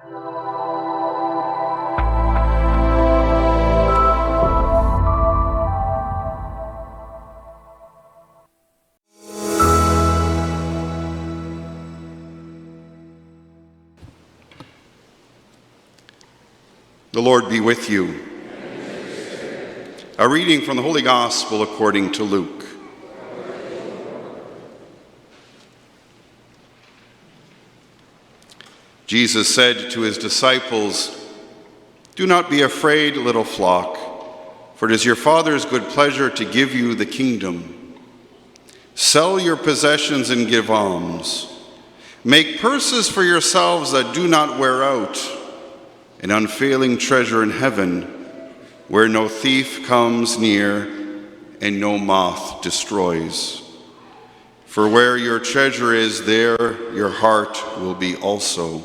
The Lord be with you. A reading from the Holy Gospel according to Luke. Jesus said to his disciples, "Do not be afraid, little flock, for it is your Father's good pleasure to give you the kingdom. Sell your possessions and give alms. Make purses for yourselves that do not wear out, an unfailing treasure in heaven, where no thief comes near and no moth destroys. For where your treasure is, there your heart will be also.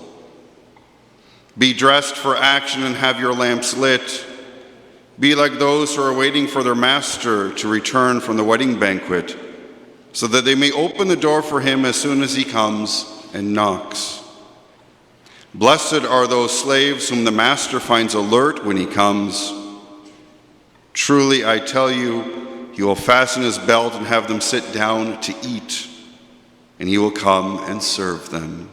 Be dressed for action and have your lamps lit. Be like those who are waiting for their master to return from the wedding banquet, so that they may open the door for him as soon as he comes and knocks. Blessed are those slaves whom the master finds alert when he comes. Truly, I tell you, he will fasten his belt and have them sit down to eat, and he will come and serve them.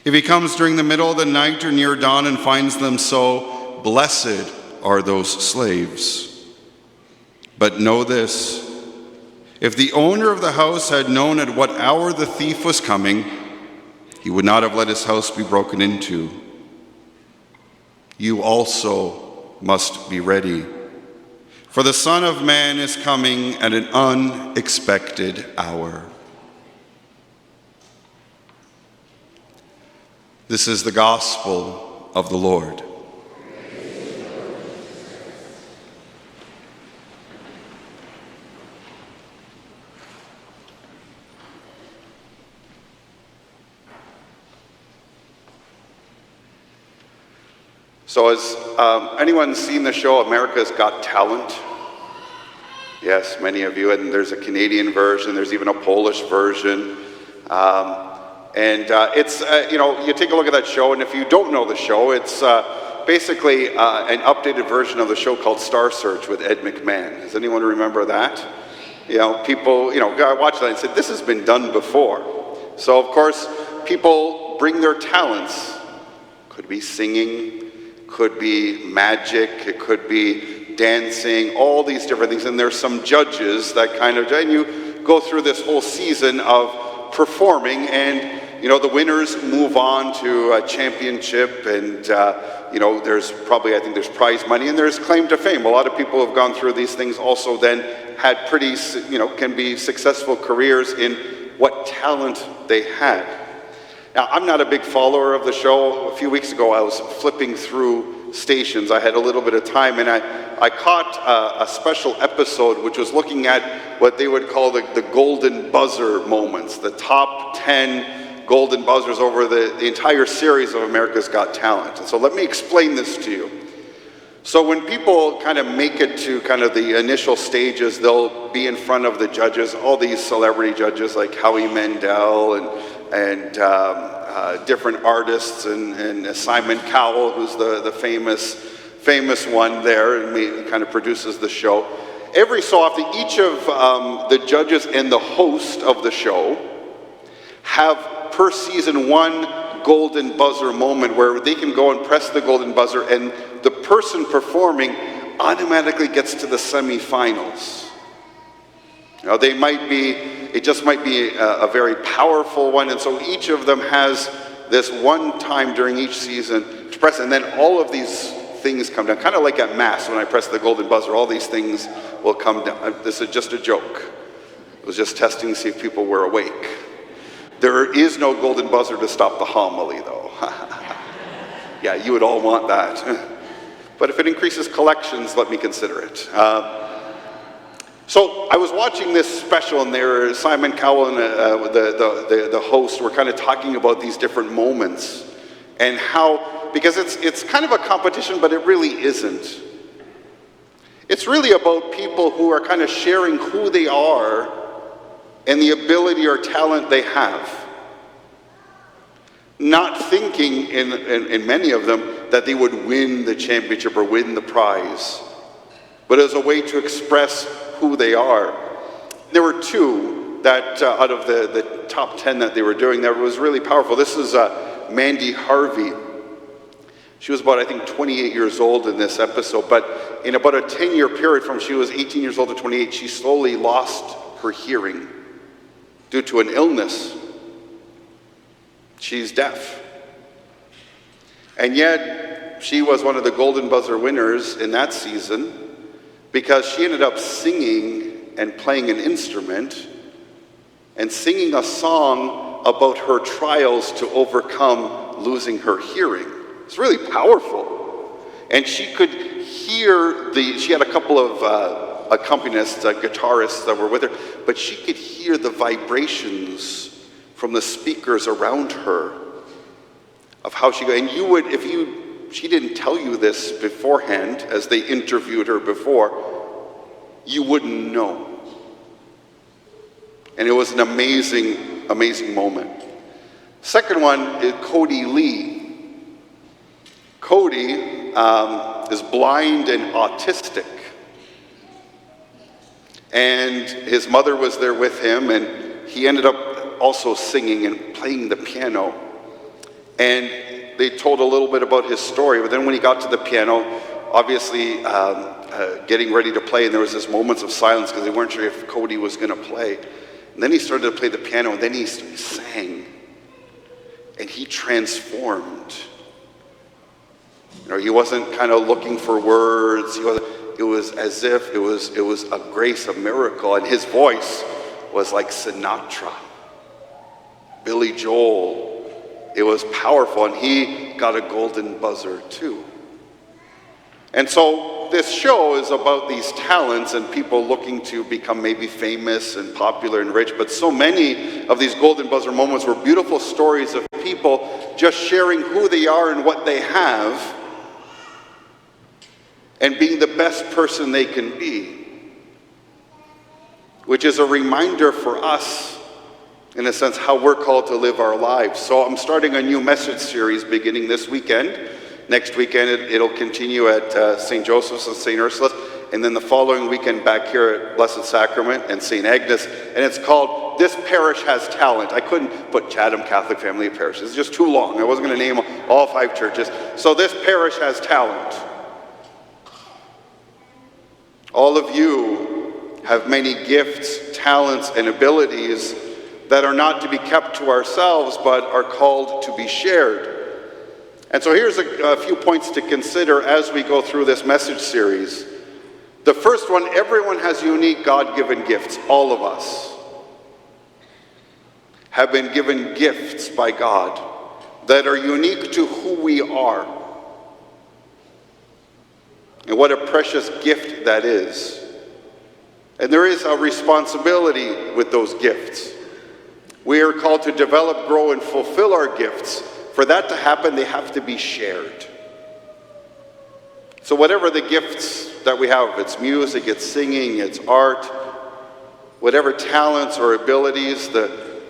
If he comes during the middle of the night or near dawn and finds them so, blessed are those slaves. But know this, if the owner of the house had known at what hour the thief was coming, he would not have let his house be broken into. You also must be ready, for the Son of Man is coming at an unexpected hour." This is the gospel of the Lord. So has anyone seen the show America's Got Talent? Yes, many of you, and there's a Canadian version, there's even a Polish version. It's, you take a look at that show, and if you don't know the show, it's basically an updated version of the show called Star Search with Ed McMahon. Does anyone remember that? People, watch that and said, this has been done before. So, of course, people bring their talents. Could be singing, could be magic, it could be dancing, all these different things. And there's some judges that and you go through this whole season of performing, and the winners move on to a championship, and there's probably, I think there's prize money, and there's claim to fame. A lot of people who have gone through these things also then had pretty, can be successful careers in what talent they had. Now, I'm not a big follower of the show. A few weeks ago, I was flipping through stations. I had a little bit of time, and I caught a special episode which was looking at what they would call the golden buzzer moments, the top 10 golden buzzers over the entire series of America's Got Talent. And so let me explain this to you. So when people kind of make it to kind of the initial stages, they'll be in front of the judges, all these celebrity judges like Howie Mandel and different artists, and Simon Cowell, who's the famous one there, and he kind of produces the show. Every so often, each of the judges and the host of the show have, per season, one golden buzzer moment where they can go and press the golden buzzer, and the person performing automatically gets to the semifinals. It just might be a very powerful one, and so each of them has this one time during each season to press, and then all of these things come down, kind of like at Mass when I press the golden buzzer, all these things will come down. This is just a joke. It was just testing to see if people were awake. There is no golden buzzer to stop the homily, though. Yeah, you would all want that. But if it increases collections, let me consider it. So I was watching this special, and there, Simon Cowell and the host were kind of talking about these different moments, and how, because it's kind of a competition, but it really isn't. It's really about people who are kind of sharing who they are and the ability or talent they have. not thinking in many of them that they would win the championship or win the prize, but as a way to express who they are. There were two that out of the top 10 that they were doing that was really powerful. This is Mandy Harvey. She was about, I think, 28 years old in this episode, but in about a 10-year period from she was 18 years old to 28, she slowly lost her hearing due to an illness. She's deaf. And yet, she was one of the Golden Buzzer winners in that season because she ended up singing and playing an instrument and singing a song about her trials to overcome losing her hearing. It's really powerful. And she could hear she had a couple of accompanists, guitarists that were with her, but she could hear the vibrations from the speakers around her of how she goes. And you would, she didn't tell you this beforehand as they interviewed her before, you wouldn't know. And it was an amazing, amazing moment. Second one is Cody Lee. Cody is blind and autistic. And his mother was there with him, and he ended up also singing and playing the piano. And they told a little bit about his story, but then when he got to the piano, obviously getting ready to play, and there was this moments of silence because they weren't sure if Cody was going to play. And then he started to play the piano, and then he sang. And he transformed. He wasn't kind of looking for words. It was as if it was a grace, a miracle. And his voice was like Sinatra, Billy Joel. It was powerful, and he got a Golden Buzzer too. And so this show is about these talents and people looking to become maybe famous and popular and rich, but so many of these Golden Buzzer moments were beautiful stories of people just sharing who they are and what they have and being the best person they can be, which is a reminder for us, in a sense, how we're called to live our lives. So I'm starting a new message series beginning this weekend. Next weekend, it'll continue at St. Joseph's and St. Ursula's, and then the following weekend back here at Blessed Sacrament and St. Agnes, and it's called This Parish Has Talent. I couldn't put Chatham Catholic Family of Parishes. It's just too long. I wasn't going to name all 5 churches. So this parish has talent. All of you have many gifts, talents, and abilities that are not to be kept to ourselves, but are called to be shared. And so here's a few points to consider as we go through this message series. The first one, everyone has unique God-given gifts. All of us have been given gifts by God that are unique to who we are. And what a precious gift that is. And there is a responsibility with those gifts. We are called to develop, grow, and fulfill our gifts. For that to happen, they have to be shared. So whatever the gifts that we have, it's music, it's singing, it's art, whatever talents or abilities, the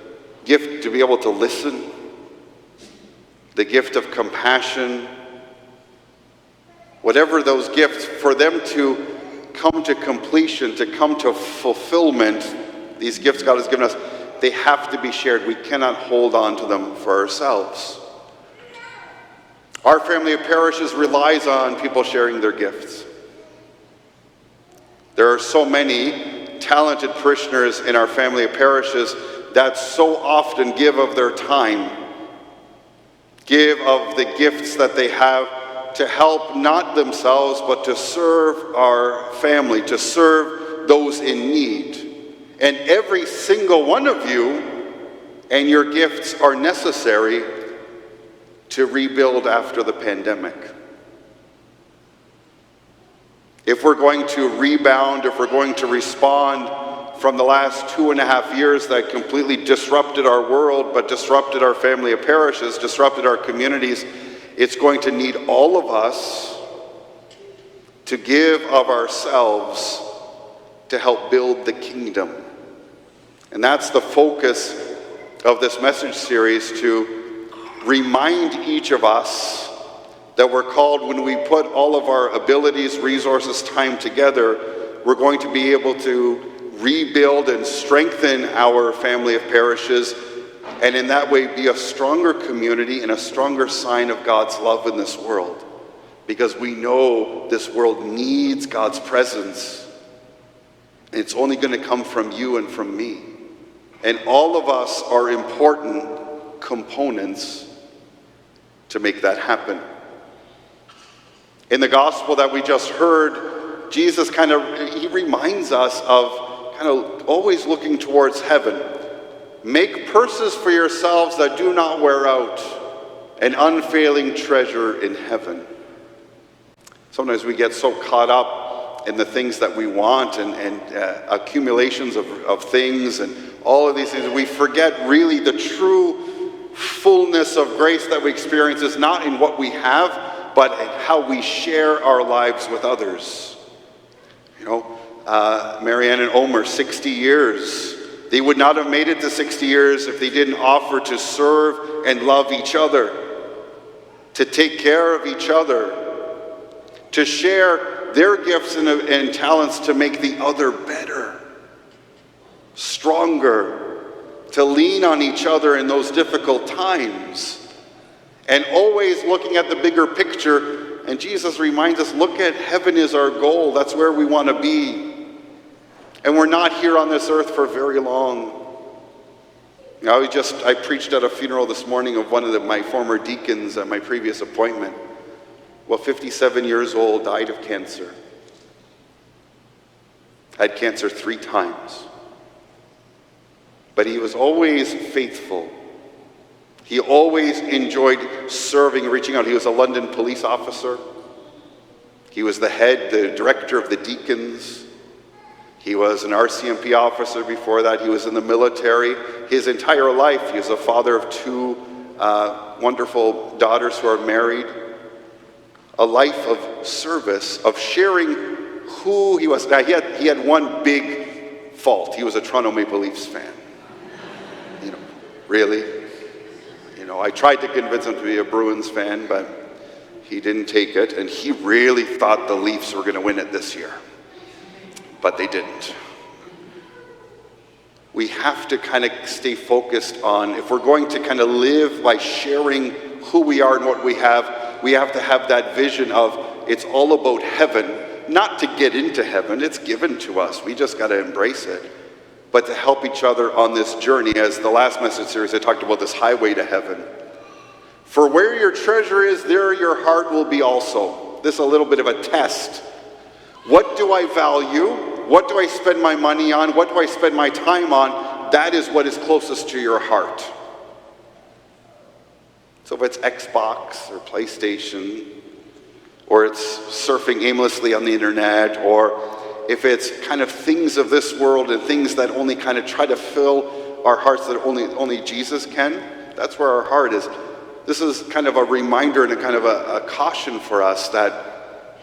gift to be able to listen, the gift of compassion, whatever those gifts, for them to come to completion, to come to fulfillment, these gifts God has given us, they have to be shared. We cannot hold on to them for ourselves. Our family of parishes relies on people sharing their gifts. There are so many talented parishioners in our family of parishes that so often give of their time, give of the gifts that they have to help not themselves, but to serve our family, to serve those in need. And every single one of you and your gifts are necessary to rebuild after the pandemic. If we're going to rebound, if we're going to respond from the last 2.5 years that completely disrupted our world, but disrupted our family of parishes, disrupted our communities, it's going to need all of us to give of ourselves to help build the kingdom. And that's the focus of this message series, to remind each of us that we're called, when we put all of our abilities, resources, time together, we're going to be able to rebuild and strengthen our family of parishes, and in that way be a stronger community and a stronger sign of God's love in this world. Because we know this world needs God's presence. And it's only going to come from you and from me. And all of us are important components to make that happen. In the gospel that we just heard, Jesus he reminds us of kind of always looking towards heaven. Make purses for yourselves that do not wear out, an unfailing treasure in heaven. Sometimes we get so caught up in the things that we want and accumulations of things and all of these things. We forget really the true fullness of grace that we experience is not in what we have, but in how we share our lives with others. You know, Marianne and Omer, 60 years. They would not have made it to 60 years if they didn't offer to serve and love each other, to take care of each other, to share their gifts and talents to make the other better, stronger, to lean on each other in those difficult times, and always looking at the bigger picture. And Jesus reminds us, look at heaven is our goal. That's where we want to be. And we're not here on this earth for very long. You know, I preached at a funeral this morning of one of my former deacons at my previous appointment. Well, 57 years old, died of cancer. Had cancer 3 times. But he was always faithful. He always enjoyed serving, reaching out. He was a London police officer. He was the director of the deacons. He was an RCMP officer before that. He was in the military. His entire life, he was a father of 2 wonderful daughters who are married. A life of service, of sharing who he was. Now, he had one big fault. He was a Toronto Maple Leafs fan. You know, really. You know, I tried to convince him to be a Bruins fan, but he didn't take it. And he really thought the Leafs were going to win it this year. But they didn't. We have to kind of stay focused on, if we're going to kind of live by sharing who we are and what we have to have that vision of it's all about heaven, not to get into heaven, it's given to us. We just got to embrace it. But to help each other on this journey, as the last message series, I talked about this highway to heaven. For where your treasure is, there your heart will be also. This is a little bit of a test. What do I value? What do I spend my money on? What do I spend my time on? That is what is closest to your heart. So if it's Xbox or PlayStation, or it's surfing aimlessly on the internet, or if it's kind of things of this world and things that only kind of try to fill our hearts that only Jesus can, that's where our heart is. This is kind of a reminder and a kind of a caution for us that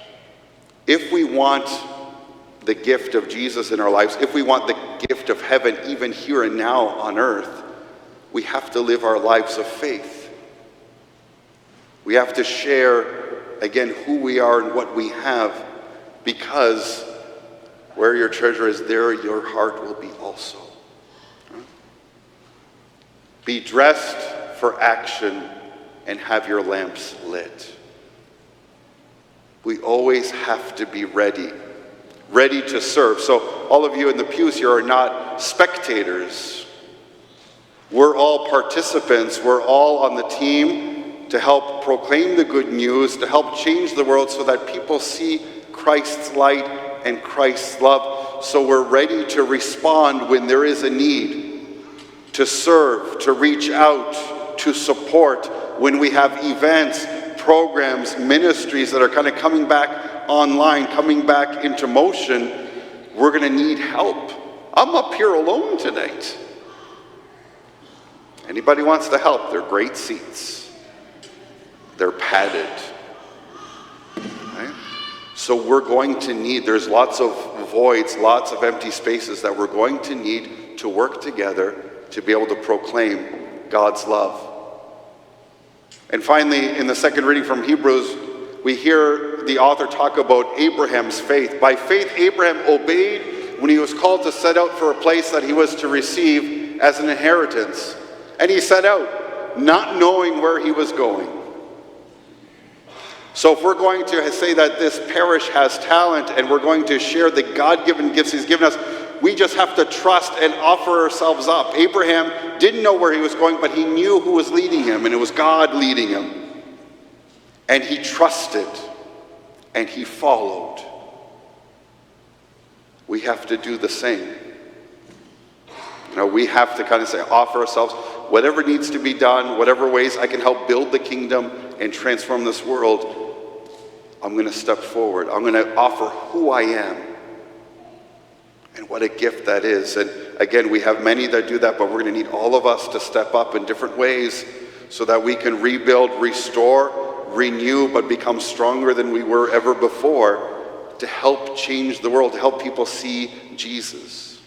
if we want the gift of Jesus in our lives, if we want the gift of heaven even here and now on earth, we have to live our lives of faith. We have to share, again, who we are and what we have, because where your treasure is, there your heart will be also. Be dressed for action and have your lamps lit. We always have to be ready to serve. So all of you in the pews here are not spectators. We're all participants. We're all on the team to help proclaim the good news, to help change the world so that people see Christ's light and Christ's love. So we're ready to respond when there is a need, to serve, to reach out, to support when we have events, programs, ministries that are kind of coming back online, coming back into motion. We're going to need help. I'm up here alone tonight. Anybody wants to help? They're great seats. They're padded. Right? So we're going to need, there's lots of voids, lots of empty spaces that we're going to need to work together to be able to proclaim God's love. And finally, in the second reading from Hebrews, we hear the author talk about Abraham's faith. By faith, Abraham obeyed when he was called to set out for a place that he was to receive as an inheritance. And he set out, not knowing where he was going. So if we're going to say that this parish has talent and we're going to share the God-given gifts he's given us, we just have to trust and offer ourselves up. Abraham didn't know where he was going, but he knew who was leading him, and it was God leading him. And he trusted, and he followed. We have to do the same. We have to kind of say, offer ourselves, whatever needs to be done, whatever ways I can help build the kingdom and transform this world, I'm going to step forward. I'm going to offer who I am. And what a gift that is. And again, we have many that do that, but we're going to need all of us to step up in different ways so that we can rebuild, restore, renew, but become stronger than we were ever before to help change the world, to help people see Jesus.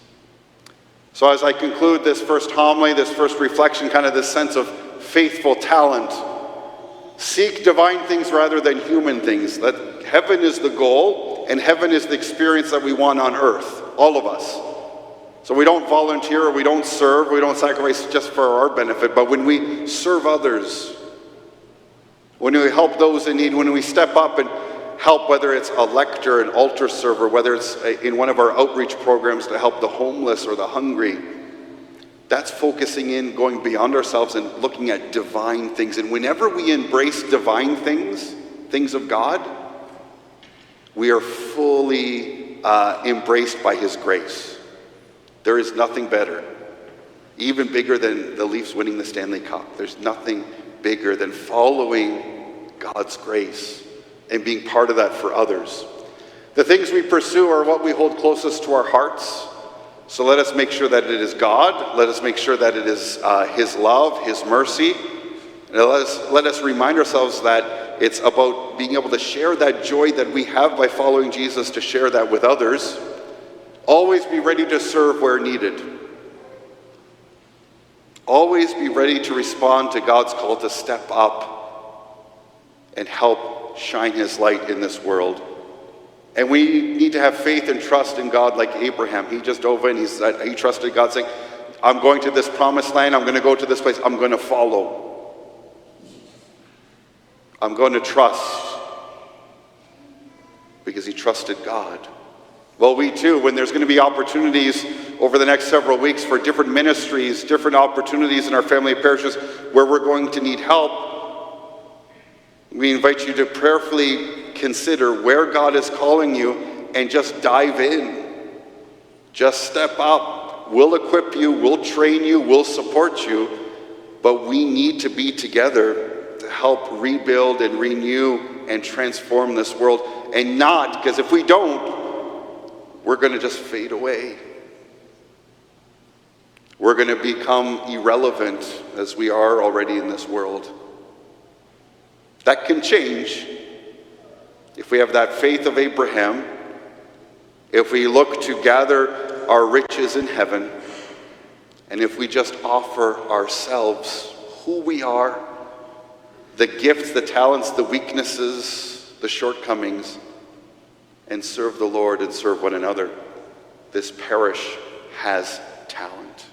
So as I conclude this first homily, this first reflection, kind of this sense of faithful talent, seek divine things rather than human things. That heaven is the goal, and heaven is the experience that we want on earth, all of us. So we don't volunteer, or we don't serve, we don't sacrifice just for our benefit, but when we serve others, when we help those in need, when we step up and help, whether it's a lector, an altar server, whether it's in one of our outreach programs to help the homeless or the hungry, that's focusing in, going beyond ourselves and looking at divine things. And whenever we embrace divine things, things of God, we are fully embraced by his grace. There is nothing better, even bigger than the Leafs winning the Stanley Cup. There's nothing bigger than following God's grace and being part of that for others. The things we pursue are what we hold closest to our hearts. So let us make sure that it is God. Let us make sure that it is his love, his mercy. And let us remind ourselves that it's about being able to share that joy that we have by following Jesus, to share that with others. Always be ready to serve where needed. Always be ready to respond to God's call to step up and help shine his light in this world. And we need to have faith and trust in God like Abraham. He just dove in. He trusted God, saying, I'm going to this promised land. I'm going to go to this place. I'm going to follow. I'm going to trust, because he trusted God. Well, we too, when there's going to be opportunities over the next several weeks for different ministries, different opportunities in our family parishes where we're going to need help, we invite you to prayerfully consider where God is calling you and just dive in. Just step up. We'll equip you, we'll train you, we'll support you, but we need to be together to help rebuild and renew and transform this world. And not, because if we don't, we're going to just fade away. We're going to become irrelevant as we are already in this world. That can change if we have that faith of Abraham, if we look to gather our riches in heaven, and if we just offer ourselves, who we are, the gifts, the talents, the weaknesses, the shortcomings, and serve the Lord and serve one another. This parish has talent.